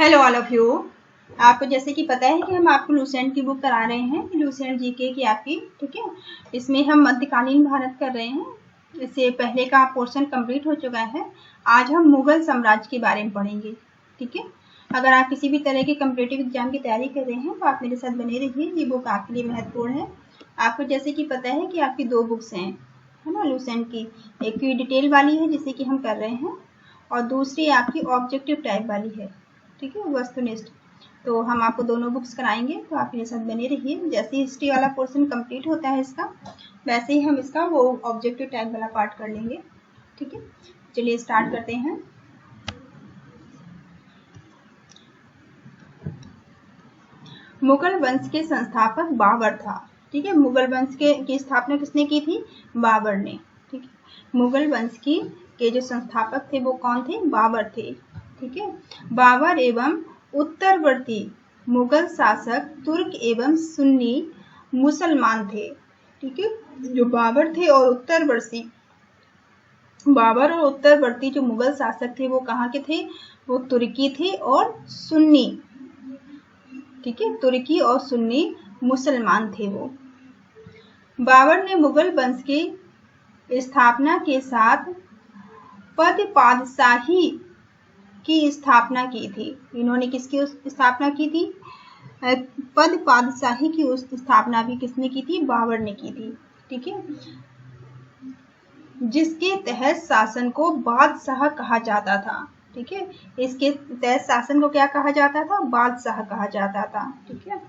Hello all of you. आपको जैसे कि पता है कि हम आपको लूसेंट की बुक करा रहे हैं, लूसेंट जीके की आपकी, ठीक है। इसमें हम मध्यकालीन भारत कर रहे हैं। इससे पहले का पोर्शन कंप्लीट हो चुका है। आज हम मुगल साम्राज्य के बारे में पढ़ेंगे, ठीक है। अगर आप किसी भी तरह के कम्पिटिटिव एग्जाम की तैयारी कर रहे हैं तो आप मेरे साथ बने रहिए, ये बुक आपके लिए महत्वपूर्ण है। आपको जैसे कि पता है कि आपकी दो बुक्स हैं, है ना, लूसेंट की। एक की डिटेल वाली है जिसे कि हम कर रहे हैं, और दूसरी आपकी ऑब्जेक्टिव टाइप वाली है, ठीक है, वस्तुनिष्ठ। तो हम आपको दोनों बुक्स कराएंगे, तो आप मेरे साथ बने रहिए। जैसे हिस्ट्री वाला पोर्शन कंप्लीट होता है इसका, वैसे ही हम इसका वो ऑब्जेक्टिव टाइप वाला पार्ट कर लेंगे, ठीक है। चलिए स्टार्ट करते हैं। मुगल वंश के संस्थापक बाबर था, ठीक है। मुगल वंश की स्थापना किसने की थी? बाबर ने, ठीक है। मुगल वंश के जो संस्थापक थे वो कौन थे? बाबर थे, ठीक है। बाबर एवं उत्तरवर्ती मुगल शासक तुर्क एवं सुन्नी मुसलमान थे, ठीक है। जो बाबर थे और उत्तरवर्ती जो मुगल शासक थे वो कहाँ के थे? वो तुर्की थे और सुन्नी, ठीक है, तुर्की और सुन्नी मुसलमान थे वो। बाबर ने मुगल वंश की स्थापना के साथ पद पादशाही की स्थापना की थी। इन्होंने किसकी स्थापना की थी? पद पादशाही की उस स्थापना भी किसने की थी? बाबर ने की थी, ठीक है। जिसके तहत शासन को बादशाह कहा जाता था, ठीक है। इसके तहत शासन को क्या कहा जाता था? बादशाह कहा जाता था, ठीक है।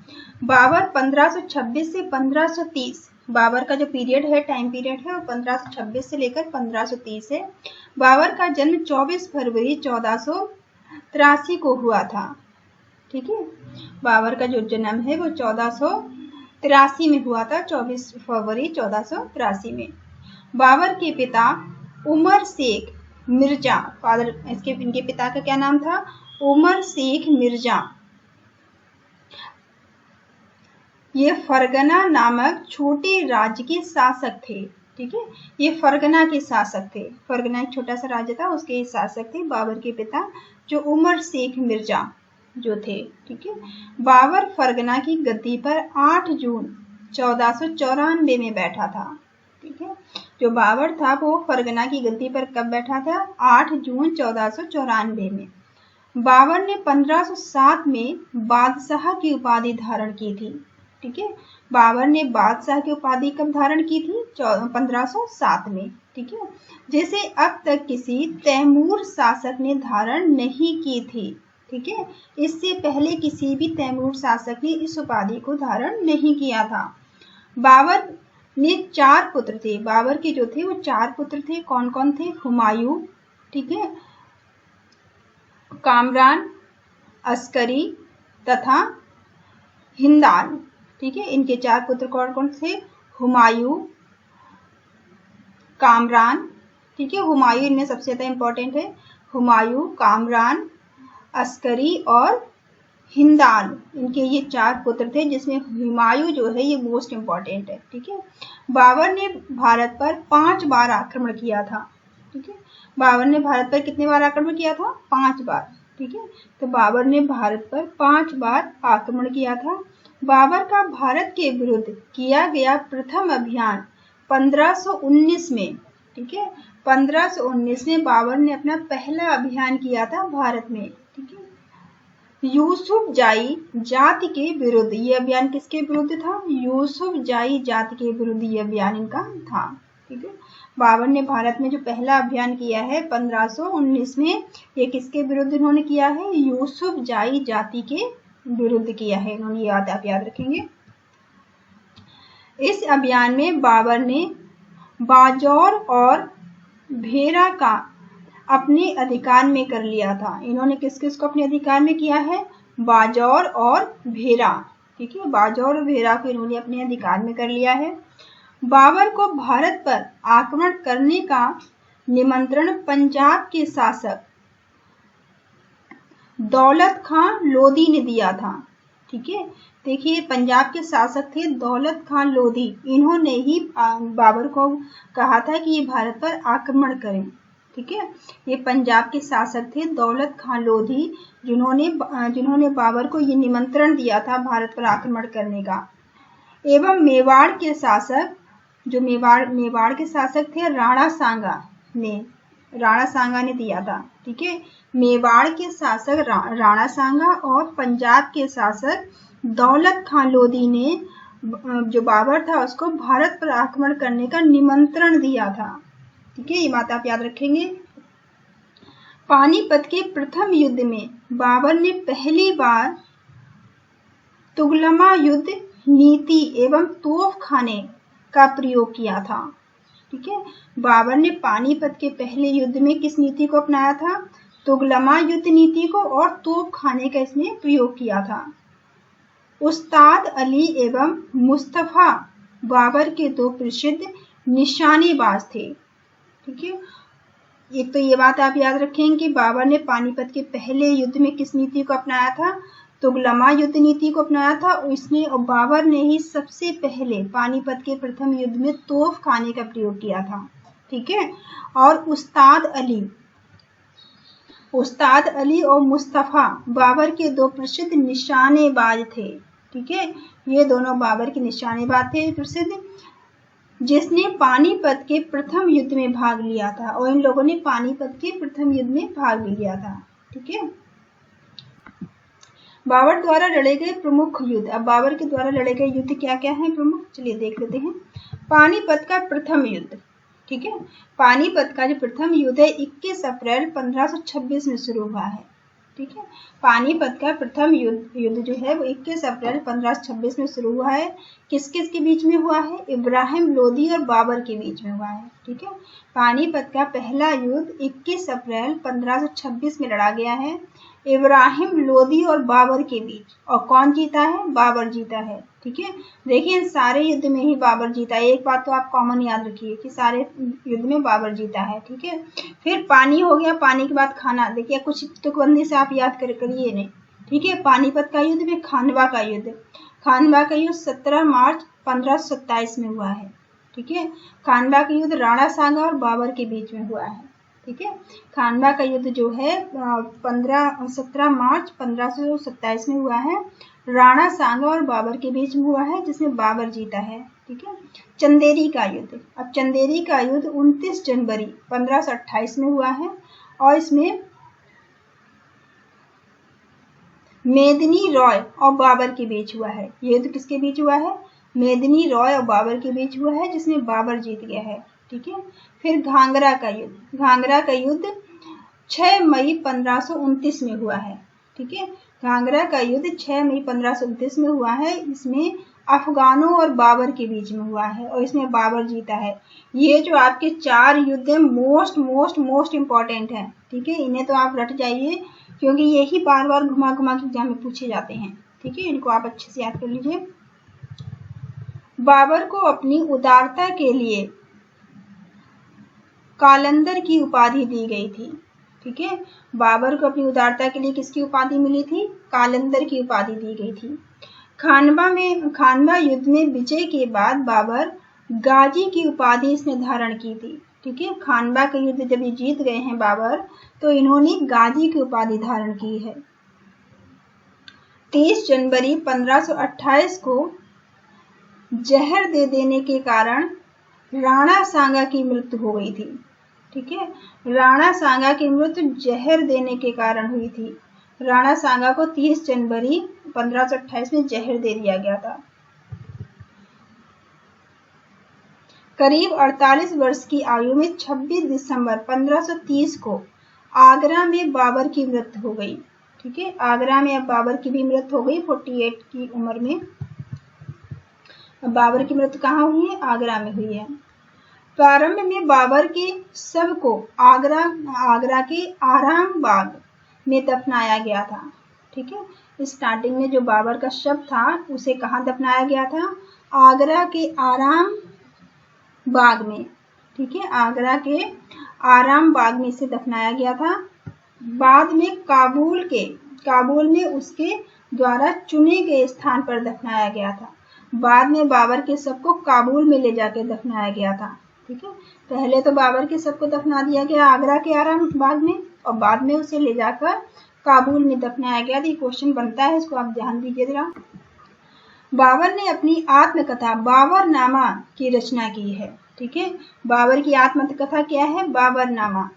बाबर 1526 से 1530, बाबर का जो पीरियड है, टाइम पीरियड है, वो 1526 से लेकर 1530 है। बाबर का जन्म 24 फरवरी 1483 को हुआ था, ठीक है। बाबर का जो जन्म है वो 1483 में हुआ था, 24 फरवरी 1483 में। बाबर के पिता उमर शेख मिर्जा, फादर इनके पिता का क्या नाम था? उमर शेख मिर्जा। ये फरगना नामक छोटे राज्य के शासक थे, ठीक है। ये फरगना के शासक थे। फरगना एक छोटा सा राज्य था, उसके शासक थे बाबर के पिता, जो उमर शेख मिर्जा जो थे, ठीक है। बाबर फरगना की गद्दी पर 8 जून 1494 में बैठा था, ठीक है। जो बाबर था वो फरगना की गद्दी पर कब बैठा था? 8 जून 1494 में। बाबर ने 1507 में बादशाह की उपाधि धारण की थी, ठीक है। बाबर ने बादशाह की उपाधि कब धारण की थी? 1507 में, ठीक है। जिसे अब तक किसी तैमूर शासक ने धारण नहीं की थी, ठीक है। इससे पहले किसी भी तैमूर शासक ने इस उपाधि को धारण नहीं किया था। बाबर ने 4 पुत्र थे। बाबर के जो थे वो 4 पुत्र थे। कौन कौन थे? हुमायूं, ठीक है, कामरान, अस्करी तथा हिंदाल, ठीक है। इनके 4 पुत्र कौन कौन थे? हुमायूं, कामरान, ठीक है। हुमायूं इनमें सबसे ज्यादा इंपॉर्टेंट है। हुमायूं, कामरान, अस्करी और हिंदाल, इनके ये 4 पुत्र थे, जिसमें हुमायूं जो है ये मोस्ट इंपॉर्टेंट है, ठीक है। बाबर ने भारत पर 5 बार आक्रमण किया था, ठीक है। बाबर ने भारत पर कितने बार आक्रमण किया था? 5 बार, ठीक है। तो बाबर ने भारत पर 5 बार आक्रमण किया था। बाबर का भारत के विरुद्ध किया गया प्रथम अभियान 1519 में, ठीक है। 1519 में बाबर ने अपना पहला अभियान किया था भारत में, ठीक है। यूसुफ जाई जाति के विरुद्ध, ये अभियान किसके विरुद्ध था? यूसुफ जाई जाति के विरुद्ध ये अभियान इनका था, ठीक है। बाबर ने भारत में जो पहला अभियान किया है 1519 में, ये किसके विरुद्ध इन्होंने किया है? यूसुफ जाई जाति के विरुद्ध किया है इन्होंने, आप याद रखेंगे। इस अभियान में बाबर ने बाजौर और भेरा का अपने अधिकार में कर लिया था। इन्होंने किस किस को अपने अधिकार में किया है? बाजौर और भेरा, ठीक है। बाजौर और भेरा को इन्होंने अपने अधिकार में कर लिया है। बाबर को भारत पर आक्रमण करने का निमंत्रण पंजाब के शासक दौलत खां लोधी ने दिया था, ठीक है। देखिए, पंजाब के शासक थे दौलत खां लोधी, इन्होंने ही बाबर को कहा था कि ये भारत पर आक्रमण करें, ठीक है। ये पंजाब के शासक थे दौलत खान लोधी, जिन्होंने बाबर को ये निमंत्रण दिया था भारत पर आक्रमण करने का। एवं मेवाड़ के शासक, जो मेवाड़ के शासक थे राणा सांगा ने दिया था। ठीक है, मेवाड़ के शासक राणा सांगा और पंजाब के शासक दौलत खान लोधी ने जो बाबर था उसको भारत पर आक्रमण करने का निमंत्रण दिया था। ठीक है, ये बात आप याद रखेंगे। पानीपत के प्रथम युद्ध में बाबर ने पहली बार तुगलमा युद्ध नीति एवं तोपखाने का प्रयोग किया था। ठीक है, बाबर ने पानीपत के पहले युद्ध में किस नीति को अपनाया था? तुगलमा युद्ध नीति को, और तोपखाने का इसमें प्रयोग किया था। उस्ताद अली एवं मुस्तफा बाबर के दो प्रसिद्ध निशानेबाज थे। ठीक है, एक तो ये बात आप याद रखेंगे कि बाबर ने पानीपत के पहले युद्ध में किस नीति को अपनाया था? तुगलमा युद्ध नीति को अपनाया था। और बाबर ने ही सबसे पहले पानीपत के प्रथम युद्ध में तोपखाने का प्रयोग किया था। ठीक है, और उस्ताद अली और मुस्तफा बाबर के दो प्रसिद्ध निशानेबाज थे। ठीक है, ये दोनों बाबर के निशानेबाज थे प्रसिद्ध, जिसने पानीपत के प्रथम युद्ध में भाग लिया था, और इन लोगों ने पानीपत के प्रथम युद्ध में भाग भी लिया था। ठीक है, बाबर द्वारा लड़े गए प्रमुख युद्ध। अब बाबर के द्वारा लड़े गए युद्ध क्या क्या हैं प्रमुख, चलिए देख लेते हैं। पानीपत का प्रथम युद्ध। ठीक है, पानीपत का जो प्रथम युद्ध है 21 अप्रैल 1526 में शुरू हुआ है। ठीक है, पानीपत का प्रथम युद्ध जो है वो 21 अप्रैल 1526 में शुरू हुआ है। किस किस के बीच में हुआ है? इब्राहिम लोदी और बाबर के बीच में हुआ है। ठीक है, पानीपत का पहला युद्ध 21 अप्रैल 1526 में लड़ा गया है इब्राहिम लोदी और बाबर के बीच। और कौन जीता है? बाबर जीता है। ठीक है, देखिए सारे युद्ध में ही बाबर जीता है। एक बात तो आप कॉमन याद रखिए कि सारे युद्ध में बाबर जीता है। ठीक है, फिर पानी हो गया, पानी के बाद खाना। देखिए कुछ तुकबंदी से आप याद करिए नहीं। ठीक है, पानीपत का युद्ध में खानवा का युद्ध 17 मार्च 1527 में हुआ है। ठीक है, खानवा का युद्ध राणा सांगा और बाबर के बीच में हुआ है। ठीक है, खानवा का युद्ध जो है 17 मार्च 1527 में हुआ है, राणा सांगा और बाबर के बीच में हुआ है, जिसमें बाबर जीता है। ठीक है, चंदेरी का युद्ध। अब चंदेरी का युद्ध 29 जनवरी 1528 में हुआ है, और इसमें मेदिनी रॉय और बाबर के बीच हुआ है। ये युद्ध किसके बीच हुआ है? मेदिनी रॉय और बाबर के बीच हुआ है, जिसमें बाबर जीत गया है। ठीक है, फिर घाघरा का युद्ध 6 मई 1529 में हुआ है। ठीक है, घाघरा का युद्ध 6 मई 1529 में हुआ है। इसमें अफगानों और बाबर के बीच में हुआ है, और इसमें बाबर जीता है। ये जो आपके 4 युद्ध है मोस्ट इम्पॉर्टेंट है। ठीक है, इन्हें तो आप रट जाइए, क्योंकि यही बार बार घुमा के एग्जाम में पूछे जाते हैं। ठीक है, इनको आप अच्छे से याद कर लीजिए। बाबर को अपनी उदारता के लिए कालंदर की उपाधि दी गई थी। ठीक है, बाबर को अपनी उदारता के लिए किसकी उपाधि मिली थी? कालंदर की उपाधि दी गई थी। खानवा युद्ध में विजय के बाद बाबर गाजी की उपाधि इसने धारण की थी। ठीक है, खानवा का युद्ध जब ये जीत गए हैं बाबर, तो इन्होंने गाजी की उपाधि धारण की है। 30 जनवरी 1528 को जहर दे देने के कारण राणा सांगा की मृत्यु हो गई थी। ठीक है, राणा सांगा की मृत्यु जहर देने के कारण हुई थी। राणा सांगा को 30 जनवरी 1528 में जहर दे दिया गया था। करीब 48 वर्ष की आयु में 26 दिसंबर 1530 को आगरा में बाबर की मृत्यु हो गई। ठीक है, आगरा में अब बाबर की भी मृत्यु हो गई 48 की उम्र में। अब बाबर की मृत्यु कहाँ हुई है? आगरा में हुई है। प्रारंभ में बाबर के शव को आगरा के आराम बाग में दफनाया गया था। ठीक है, स्टार्टिंग में जो बाबर का शव था उसे कहाँ दफनाया गया था? आगरा के आराम बाग में। ठीक है, आगरा के आराम बाग में इसे दफनाया गया था। बाद में काबुल में उसके द्वारा चुने गए स्थान पर दफनाया गया था। बाद में बाबर के शव को काबुल में ले जाकर दफनाया गया था। ठीक है, पहले तो बाबर के शव को दफना दिया गया आगरा के आराम बाग में और बाद में उसे ले जाकर काबुल में दफनाया गया। तो ये क्वेश्चन बनता है, इसको आप ध्यान दीजिए जरा। बाबर ने अपनी आत्मकथा बाबरनामा की रचना की है। ठीक है, बाबर की आत्मकथा क्या है? बाबरनामा,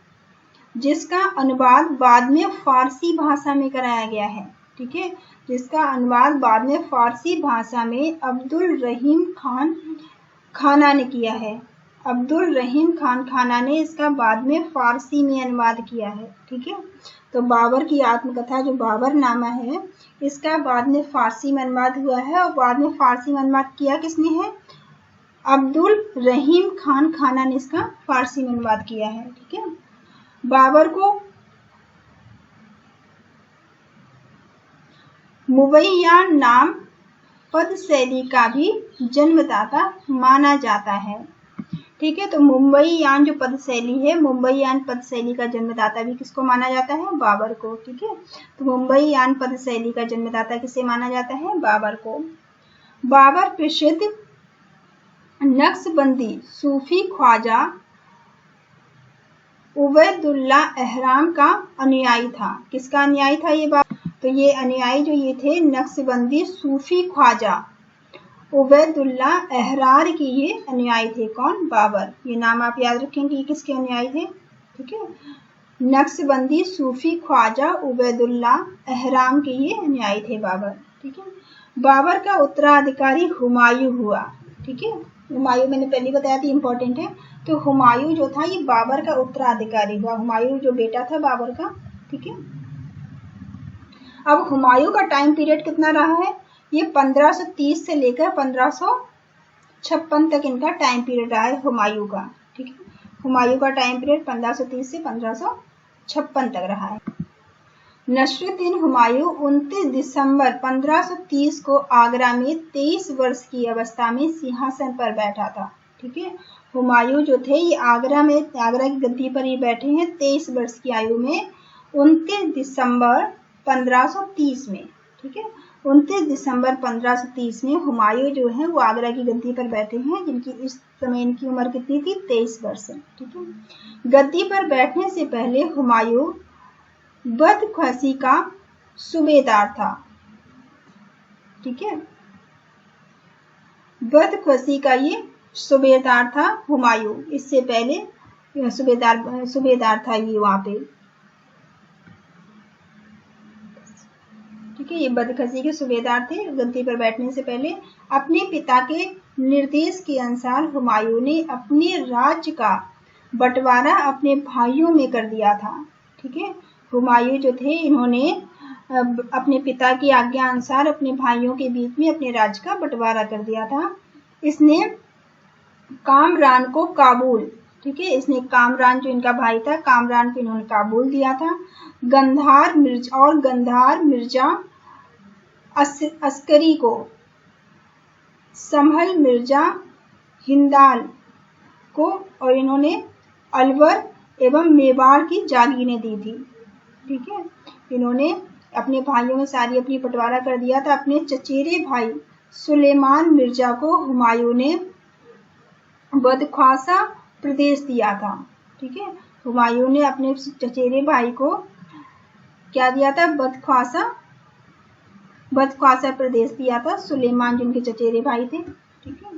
जिसका अनुवाद बाद में फारसी भाषा में कराया गया है। ठीक है, जिसका अनुवाद बाद में फारसी भाषा में अब्दुल रहीम खान खाना ने किया है। अब्दुल रहीम खान खाना ने इसका बाद में फारसी में अनुवाद किया है। ठीक है, तो बाबर की आत्मकथा जो बाबरनामा है, इसका बाद में फारसी में अनुवाद हुआ है और बाद में फारसी में अनुवाद किया किसने है? अब्दुल रहीम खान खाना ने इसका फारसी में अनुवाद किया है। ठीक है, बाबर को मुबैयान नाम पद शैली का भी जन्मदाता माना जाता है। ठीक है, तो मुंबईयान जो पद शैली है, मुंबईयान पद शैली का जन्मदाता भी किसको माना जाता है? बाबर को। ठीक है, तो मुंबईयान पद शैली का जन्मदाता किसे माना जाता है? बाबर को। बाबर प्रसिद्ध नक्शबंदी सूफी ख्वाजा उबैदुल्ला एहराम का अनुयायी था। किसका अनुयायी था ये बाबर? तो ये अनुयायी जो ये थे नक्शबंदी सूफी ख्वाजा उबैदुल्ला एहरार की ये अनुयायी थे। कौन? बाबर। ये नाम आप याद रखेंगे, ये किसके अनुयायी थे? ठीक है, नक्शबंदी सूफी ख्वाजा उबैदुल्ला एहराम के ये अनुयायी थे बाबर। ठीक है, बाबर का उत्तराधिकारी हुमायूं हुआ। ठीक है, हुमायूं मैंने पहले बताया था, इंपॉर्टेंट है। तो हुमायूं जो था ये बाबर का उत्तराधिकारी हुआ, हुमायूं जो बेटा था बाबर का। ठीक है, अब हुमायूं का टाइम पीरियड कितना रहा है? ये 1530 से लेकर 1556 तक इनका टाइम पीरियड रहा है हुमायूं का। ठीक है, हुमायूं का टाइम पीरियड 1530 से 1556 तक रहा है। नसरुद्दीन हुमायूं 29 दिसंबर 1530 को आगरा में 23 वर्ष की अवस्था में सिंहासन पर बैठा था। ठीक है, हुमायूं जो थे ये आगरा की गद्दी पर ही बैठे हैं 23 वर्ष की आयु में 29 दिसंबर 1530 में। ठीक है, 29 दिसंबर 1530 में हुमायूं जो है वो आगरा की गद्दी पर बैठे हैं, जिनकी इस समय इनकी उम्र कितनी थी? 23 वर्ष। ठीक है, गद्दी पर बैठने से पहले हुमायूं बदख्शी का सूबेदार था। ठीक है, बदख्शी का ये सूबेदार था हुमायूं, इससे पहले सूबेदार था ये वहां पे। ठीक है, ये बदख्शी के सूबेदार थे गद्दी पर बैठने से पहले। अपने पिता के निर्देश के अनुसार हुमायूं ने अपने राज्य का बंटवारा अपने भाइयों में कर दिया था। ठीक है, हुमायूं जो थे इन्होंने अपने पिता की आज्ञा अनुसार अपने भाइयों के बीच में अपने राज्य का बंटवारा कर दिया था। इसने कामरान को काबुल, ठीक है, इसने कामरान जो इनका भाई था, कामरान को इन्होंने काबुल दिया था। गंधार मिर्जा अस्करी को संभल मिर्जा हिंदाल को और इन्होंने अलवर एवं मेवाड़ की जागीरें दी थी। ठीक है, इन्होंने अपने भाइयों में सारी अपनी बंटवारा कर दिया था। अपने चचेरे भाई सुलेमान मिर्जा को हुमायूं ने बदख्वासा प्रदेश दिया था। ठीक है, हुमायूं ने अपने चचेरे भाई को क्या दिया था? बदख्वासा प्रदेश दिया था, सुलेमान जिनके चचेरे भाई थे। ठीक है,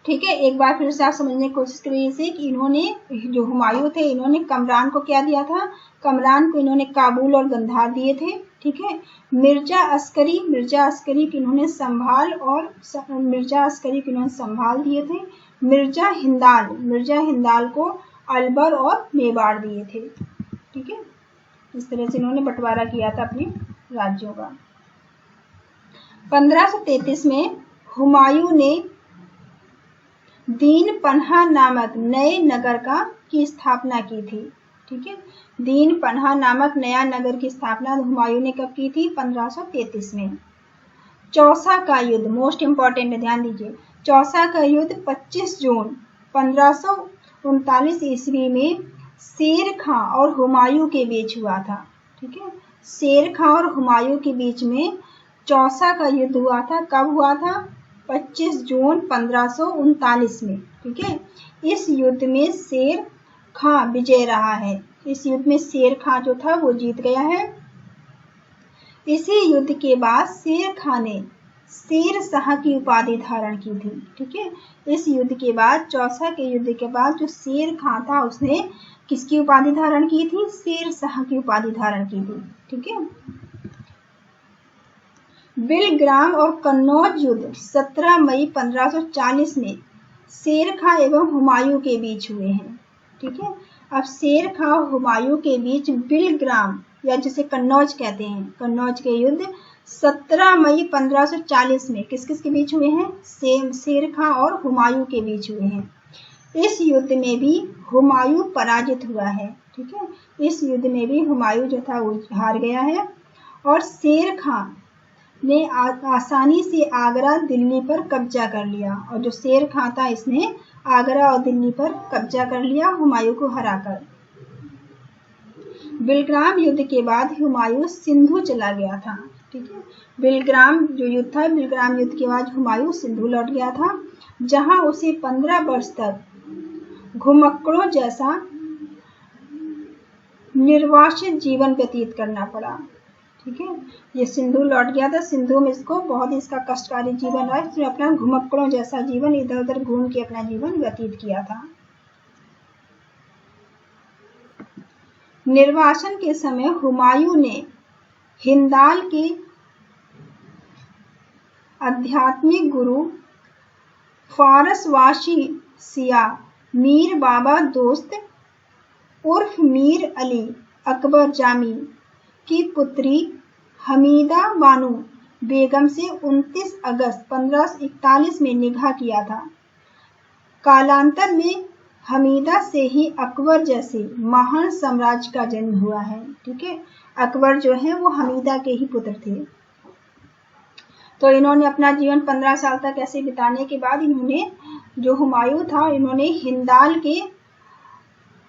ठीक है, एक बार फिर से आप समझने की कोशिश करिए इसे कि इन्होंने जो हुमायूं थे इन्होंने कमरान को क्या दिया था? कमरान को इन्होंने काबुल और गंधार दिए थे। ठीक है, मिर्जा अस्करी को इन्होंने संभाल दिए थे। मिर्जा हिंदाल को अलवर और मेवाड़ दिए थे। ठीक है, इस तरह से इन्होंने बंटवारा किया था अपने राज्यों का। 1533 में हुमायूं ने दीन पन्हा नामक नए नगर की स्थापना की थी। ठीक है, दीन पन्हा नामक नया नगर की स्थापना हुमायूं ने कब की थी? 1533 में। चौसा का युद्ध मोस्ट इंपॉर्टेंट है, ध्यान दीजिए। चौसा का युद्ध 25 जून 1539 ईस्वी में शेर खां और हुमायूं के बीच हुआ था। ठीक है, शेर खां और हुमायूं के बीच में चौसा का युद्ध हुआ था। कब हुआ था? 25 जून 1539 में। ठीक है, इस युद्ध में शेर खां विजय रहा है। इस युद्ध में शेर खां जो था वो जीत गया है। इसी युद्ध के बाद शेर खां ने शेर शाह की उपाधि धारण की थी। ठीक है, इस युद्ध के बाद, चौसा के युद्ध के बाद जो शेर खां था उसने किसकी उपाधि धारण की थी? शेर शाह की उपाधि धारण की थी। ठीक है, बिलग्राम और कन्नौज युद्ध 17 मई 1540 में शेर खां एवं हुमायूं के बीच हुए हैं। ठीक है, अब शेर खां और हुमायूं के बीच बिलग्राम या जिसे कन्नौज कहते हैं, कन्नौज के युद्ध 17 मई 1540 में किस किस के बीच हुए हैं? शेर खां और हुमायूं के बीच हुए हैं। इस युद्ध में भी हुमायूं पराजित हुआ है। ठीक है, इस युद्ध में भी हुमायूं जो था वो हार गया है और शेर खां ने आसानी से आगरा, दिल्ली पर कब्जा कर लिया। और जो शेर खां था इसने आगरा और दिल्ली पर कब्जा कर लिया हुमायूं को हराकर। बिलग्राम युद्ध के बाद हुमायूं सिंधु चला गया था। ठीक है, बिलग्राम जो युद्ध था, बिलग्राम युद्ध के बाद हुमायूं सिंधु लौट गया था, जहां उसे 15 वर्ष तक घुमक्कड़ों जैसा निर्वासित जीवन व्यतीत करना पड़ा। ठीक है, ये सिंधु लौट गया था, सिंधु में इसको बहुत ही इसका कष्टकारी जीवन रहा, इसने अपना घुमक्कड़ों जैसा जीवन इधर उधर घूम के अपना जीवन व्यतीत किया था। निर्वासन के समय हुमायूं ने हिंदाल के आध्यात्मिक गुरु फारसवासी सिया मीर बाबा दोस्त उर्फ मीर अली अकबर जामी की पुत्री हमीदा बानो बेगम से 29 अगस्त 1541 में निकाह किया था। कालांतर में हमीदा से ही अकबर जैसे महान साम्राज्य का जन्म हुआ है। ठीक है, अकबर जो है वो हमीदा के ही पुत्र थे। तो इन्होंने अपना जीवन 15 साल तक ऐसे बिताने के बाद इन्होंने, जो हुमायूं था, इन्होंने हिंदाल के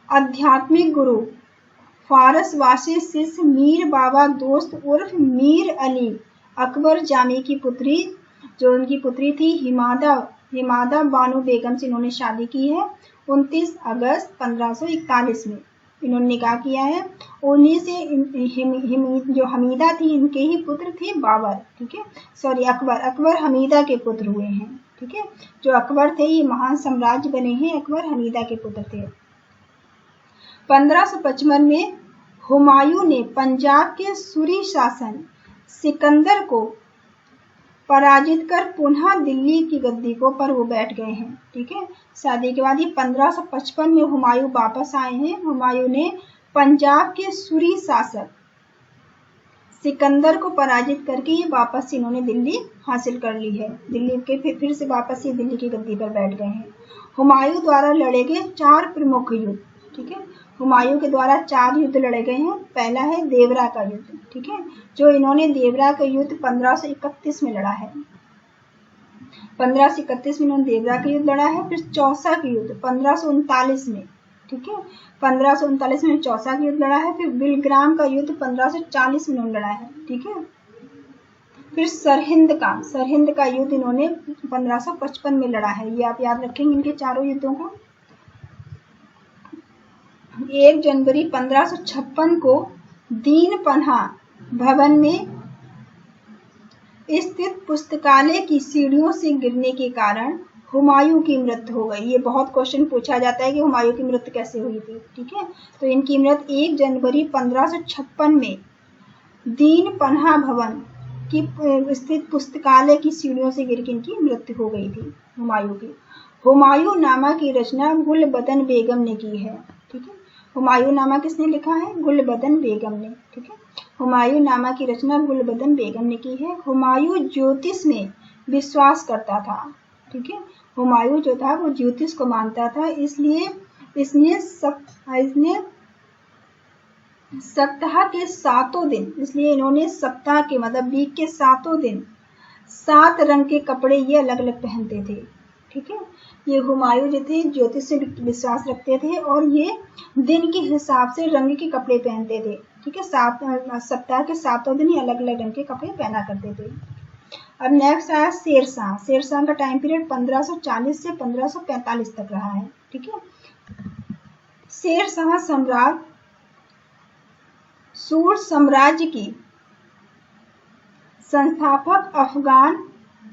आध्यात्मिक गुरु फारसवासी शिष्य मीर बाबा दोस्त उर्फ मीर अली अकबर जामी की पुत्री, जो उनकी पुत्री थी हिमादा बानो बेगम से इन्होंने शादी की है। 29 अगस्त 1541 में इन्होंने निकाह किया है। उन्हीं से जो हमीदा थी इनके ही पुत्र थे बाबर। ठीक है, सॉरी अकबर हमीदा के पुत्र हुए हैं। ठीक है, जो अकबर थे ये महान साम्राज्य बने हैं, अकबर हमीदा के पुत्र थे। 1555 में हुमायूं ने पंजाब के सूरी शासन सिकंदर को पराजित कर पुनः दिल्ली की गद्दी को पर वो बैठ गए हैं। ठीक है, शादी के बाद ये 1555 में हुमायूं वापस आए हैं। हुमायूं ने पंजाब के सूरी शासक सिकंदर को पराजित करके ये वापस इन्होंने दिल्ली हासिल कर ली है। दिल्ली के फिर से वापस ये दिल्ली की गद्दी पर बैठ गए हैं। हुमायूं द्वारा लड़े गए 4 प्रमुख युद्ध। ठीक है, हुमायूं के द्वारा 4 युद्ध लड़े गए हैं। पहला है देवरा का युद्ध। ठीक है, जो इन्होंने देवरा का युद्ध 1531 में लड़ा है। 1531 में इन्होंने देवरा का युद्ध लड़ा है। फिर चौसा का युद्ध 1539 में। ठीक है, 1539 में चौसा का युद्ध लड़ा है। फिर बिलग्राम का युद्ध 1540 में इन्होंने लड़ा है। ठीक है, फिर सरहिंद का युद्ध इन्होंने 1555 में लड़ा है। ये आप याद रखेंगे इनके चारों युद्धों को। 1 जनवरी 1556 को दीन पन्हा भवन में स्थित पुस्तकालय की सीढ़ियों से गिरने के कारण हुमायूं की मृत्यु हो गई। ये बहुत क्वेश्चन पूछा जाता है कि हुमायूं की मृत्यु कैसे हुई थी। ठीक है, तो इनकी मृत्यु 1 जनवरी 1556 में दीन पन्हा भवन की स्थित पुस्तकालय की सीढ़ियों से गिर के इनकी मृत्यु हो गई थी हुमायूं की। हुमायूं नामा की रचना गुलबदन बेगम ने की है। ठीक है, हुमायूं नामा किसने लिखा है? गुलबदन बेगम ने। ठीक है, हुमायूं नामा की रचना गुलबदन बेगम ने की है। हुमायूं ज्योतिष में विश्वास करता था। ठीक है, हुमायूं जो था वो ज्योतिष को मानता था, इसलिए इसने सप्ताह के 7 दिन, इसलिए इन्होंने सप्ताह के मतलब वीक के 7 दिन 7 रंग के कपड़े ये अलग अलग पहनते थे। ठीक है, ये हुमायूं जो थे ज्योतिष से विश्वास रखते थे और ये दिन के हिसाब से रंग के कपड़े पहनते थे। ठीक है, सप्ताह के 7 दिन ही अलग अलग रंग के कपड़े पहना करते थे। अब नेक्स्ट आया शेरशाह। शेरशाह का टाइम पीरियड 1540 से 1545 तक रहा है। ठीक है, शेरशाह सम्राट सूर साम्राज्य की संस्थापक अफगान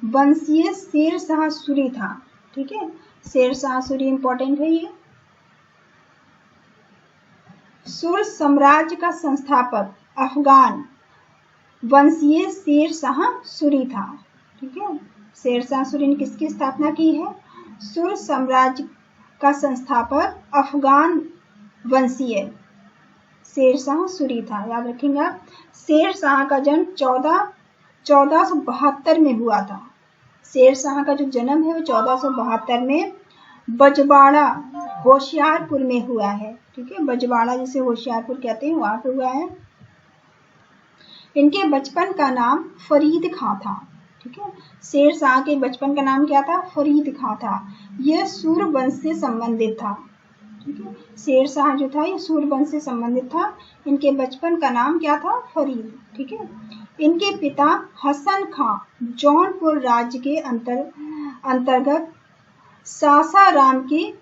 वंशीय शेरशाह सूरी था। ठीक है, शेरशाह सूरी इंपॉर्टेंट है। ये सूर साम्राज्य का संस्थापक अफगान वंशीय शेरशाह सूरी था। ठीक है, शेरशाह सूरी ने किसकी स्थापना की है? सूर साम्राज्य का संस्थापक अफगान वंशीय शेरशाह सूरी था। याद रखेंगे आप। शेरशाह का जन्म 1472 में हुआ था। शेरशाह का जो जन्म है वो 1472 में बजवाड़ा होशियारपुर में हुआ है। ठीक है, बजवाड़ा जिसे होशियारपुर कहते हैं वहां पे हुआ है। इनके बचपन का नाम फरीद खां था। ठीक है, शेरशाह के बचपन का नाम क्या था? फरीद खां था। यह सूर वंश से संबंधित था। ठीक है, शेरशाह जो था ये सूर वंश से संबंधित था। इनके बचपन का नाम क्या था? फरीद। ठीक है, इनके पिता हसन खां जौनपुर राज्य के अंतर्गत सासाराम के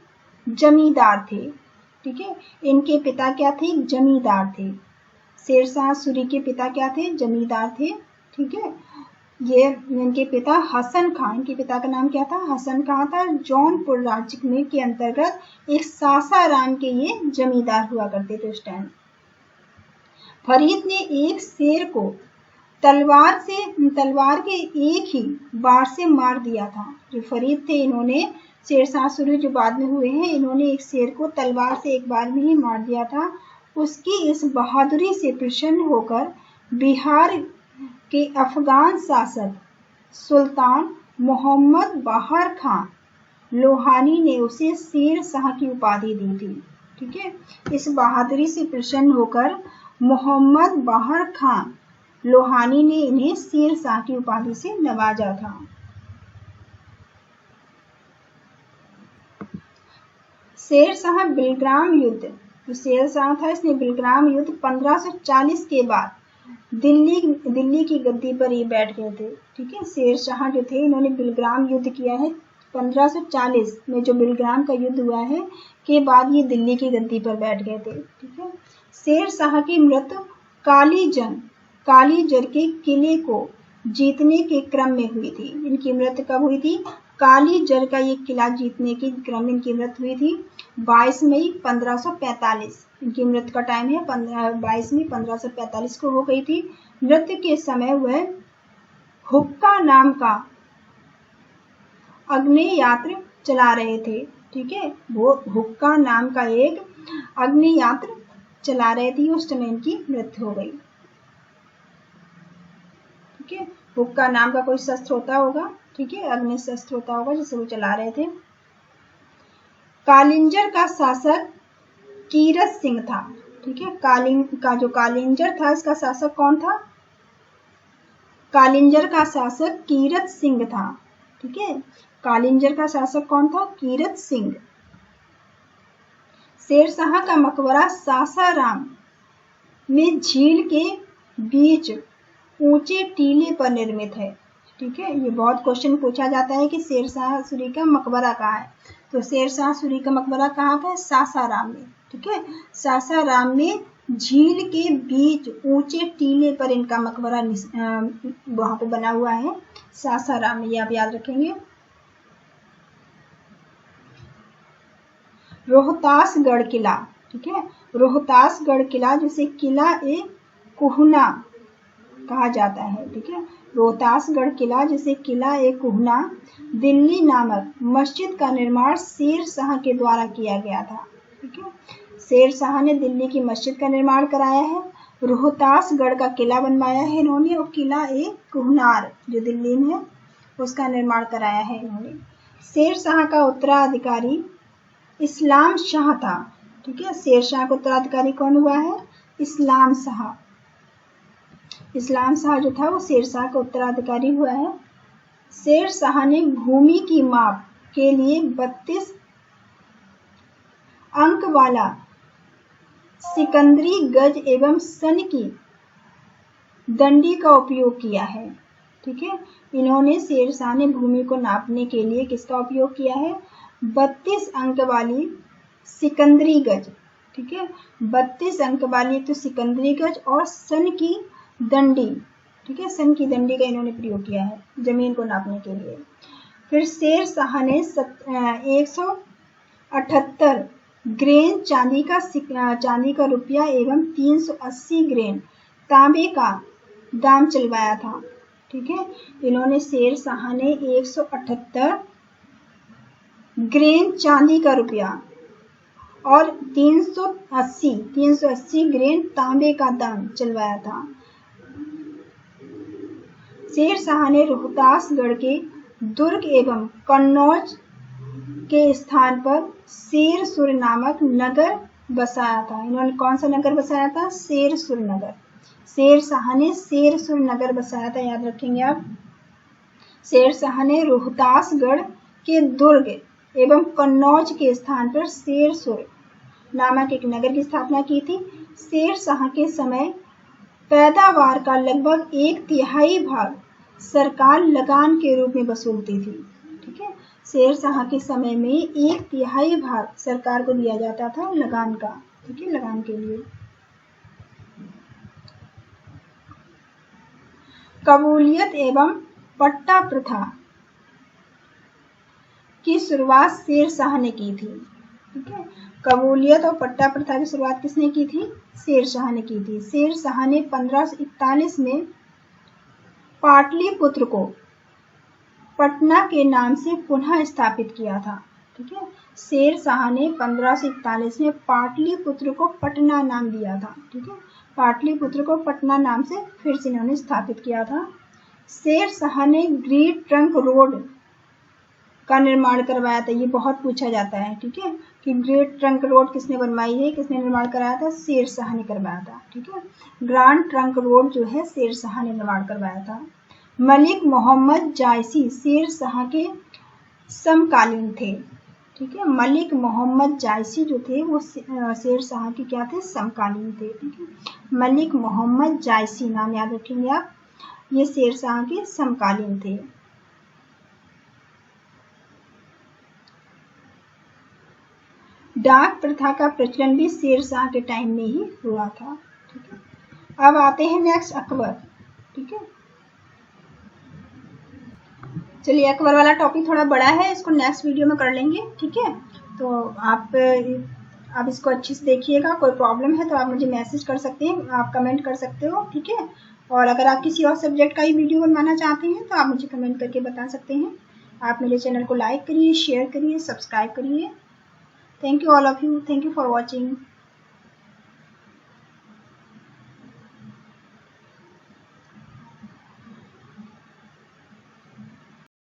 जमींदार थे। ठीक है, इनके पिता क्या थे? जमींदार थे। शेरशाह सूरी के पिता क्या थे? जमींदार थे। ठीक है, ये इनके पिता हसन खां, इनके पिता का नाम क्या था? हसन खां था। जौनपुर राज्य में के अंतर्गत एक सासाराम के ये जमींदार हुआ करते थे उस टाइम। फरीद ने एक शेर को तलवार के एक ही बार से मार दिया था। जो फरीद थे इन्होंने, शेरशाह सूरी जो बाद में हुए हैं, इन्होंने एक शेर को तलवार से एक बार में ही मार दिया था। उसकी इस बहादुरी से प्रसन्न होकर बिहार के अफगान शासक सुल्तान मोहम्मद बाहर खां लोहानी ने उसे शेरशाह की उपाधि दी थी। ठीक है, इस बहादुरी से प्रसन्न होकर मोहम्मद बाहर खां लोहानी ने इन्हें शेरशाह की उपाधि से नवाजा था। शेरशाह बिलग्राम युद्ध, जो शेरशाह था इसने बिलग्राम युद्ध 1540 के बाद दिल्ली की गद्दी पर ये बैठ गए थे। ठीक है, शेरशाह जो थे इन्होंने बिलग्राम युद्ध किया है 1540 में। जो बिलग्राम का युद्ध हुआ है के बाद ये दिल्ली की गद्दी पर बैठ गए थे। ठीक है, शेरशाह की मृत्यु कालीजर के किले को जीतने के क्रम में हुई थी। इनकी मृत्यु कब हुई थी? कालीजर का ये किला जीतने के क्रम में इनकी मृत्यु हुई थी 22 मई 1545। इनकी मृत्यु का टाइम है 22 मई 1545 को हो गई थी। मृत्यु के समय वह हुक्का नाम का अग्नियास्त्र चला रहे थे। ठीक है, वो हुक्का नाम का एक अग्नियास्त्र चला रहे थे, उस समय इनकी मृत्यु हो गई। ठीक है, हुक्का नाम का कोई शस्त्र होता होगा। ठीक है, अग्नि शस्त्र होता होगा जिसे वो चला रहे थे। कालिंजर का शासक कीरत सिंह था। ठीक है, कालिंजर था इसका शासक कौन था? कालिंजर का शासक कीरत सिंह था। ठीक है, कालिंजर का शासक कौन था? कीरत सिंह। शेरशाह का मकबरा सासाराम में झील के बीच ऊंचे टीले पर निर्मित है। ठीक है, ये बहुत क्वेश्चन पूछा जाता है कि शेरशाह सूरी का मकबरा कहाँ है। तो शेरशाह सूरी का मकबरा कहाँ पे? सासाराम में। ठीक है, सासाराम में झील के बीच ऊंचे टीले पर इनका मकबरा वहां पे बना हुआ है सासाराम में। ये आप याद रखेंगे। रोहतासगढ़ किला। ठीक है, रोहतासगढ़ किला जिसे किला ए कुहना कहा जाता है। ठीक है, रोहतासगढ़ किला जिसे किला ए कुहना दिल्ली नामक मस्जिद का निर्माण शेरशाह के द्वारा किया गया था। ठीक है, शेरशाह ने दिल्ली की मस्जिद का निर्माण कराया है। रोहतासगढ़ का किला बनवाया है इन्होंने, और किला ए कुहनार जो दिल्ली में है उसका निर्माण कराया है इन्होंने। शेरशाह का उत्तराधिकारी इस्लाम शाह था। ठीक है, शेरशाह का उत्तराधिकारी कौन हुआ है? इस्लाम शाह। इस्लाम शाह जो था वो शेरशाह का उत्तराधिकारी हुआ है। शेरशाह ने भूमि की माप के लिए 32 अंक वाला सिकंदरी गज एवं सन की दंडी का उपयोग किया है। ठीक है। इन्होंने शेरशाह ने भूमि को नापने के लिए किसका उपयोग किया है? 32 अंक वाली सिकंदरी गज, ठीक है, 32 अंक वाली तो सिकंदरी गज और सन की दंडी, ठीक है, सन की दंडी का इन्होंने प्रयोग किया है जमीन को नापने के लिए। फिर शेरशाह ने 178 ग्रेन चांदी का रुपया एवं 380 ग्रेन तांबे का दाम चलवाया था, ठीक है। इन्होंने शेरशाह ने 178 ग्रेन चांदी का रुपया और 380 ग्रेन तांबे का दाम चलवाया था। शेरशाह ने रोहतासगढ़ के दुर्ग एवं कन्नौज के स्थान पर शेरसुर नामक नगर बसाया था। इन्होंने कौन सा नगर बसाया था? शेरसुर नगर। शेरशाह ने शेरसुर नगर बसाया था, याद रखेंगे आप। शेरशाह ने रोहतासगढ़ के दुर्ग एवं कन्नौज के स्थान पर शेरसुर नामक एक नगर की स्थापना की थी। शेरशाह के समय पैदावार का लगभग 1/3 भाग सरकार लगान के रूप में वसूलती थी, ठीक है। शेरशाह के समय में 1/3 भाग सरकार को दिया जाता था लगान का, ठीक है, लगान के लिए। कबूलियत एवं पट्टा प्रथा की शुरुआत शेरशाह ने की थी, ठीक है। कबूलियत और पट्टा प्रथा की शुरुआत किसने की थी? शेरशाह ने की थी। शेरशाह ने 1541 में पाटलिपुत्र को पटना के नाम से पुनः स्थापित किया था, ठीक है। शेरशाह ने 1541 में पाटलिपुत्र को पटना नाम दिया था, ठीक है। पाटलिपुत्र को पटना नाम से फिर से इन्होंने स्थापित किया था। शेरशाह ने ग्रेट ट्रंक रोड का निर्माण करवाया था। ये बहुत पूछा जाता है, ठीक है, कि ग्रेट ट्रंक रोड किसने बनवाई है, किसने निर्माण कराया था? शेरशाह ने करवाया था, ठीक है। ग्रांड ट्रंक रोड जो है शेरशाह ने निर्माण करवाया था। मलिक मोहम्मद जायसी शेरशाह के समकालीन थे, ठीक है। मलिक मोहम्मद जायसी जो थे वो शेरशाह के क्या थे? समकालीन थे, ठीक है। मलिक मोहम्मद जायसी नाम याद रखेंगे आप, ये शेरशाह के समकालीन थे। डाक प्रथा का प्रचलन भी शेरशाह के टाइम में ही हुआ था, ठीक है। अब आते हैं नेक्स्ट अकबर, ठीक है। चलिए, अकबर वाला टॉपिक थोड़ा बड़ा है, इसको नेक्स्ट वीडियो में कर लेंगे, ठीक है। तो आप इसको अच्छे से देखिएगा। कोई प्रॉब्लम है तो आप मुझे मैसेज कर सकते हैं, आप कमेंट कर सकते हो, ठीक है। और अगर आप किसी और सब्जेक्ट का ही वीडियो बनवाना चाहते हैं तो आप मुझे कमेंट करके बता सकते हैं। आप मेरे चैनल को लाइक करिए, शेयर करिए, सब्सक्राइब करिए। Thank you all of you. Thank you for watching.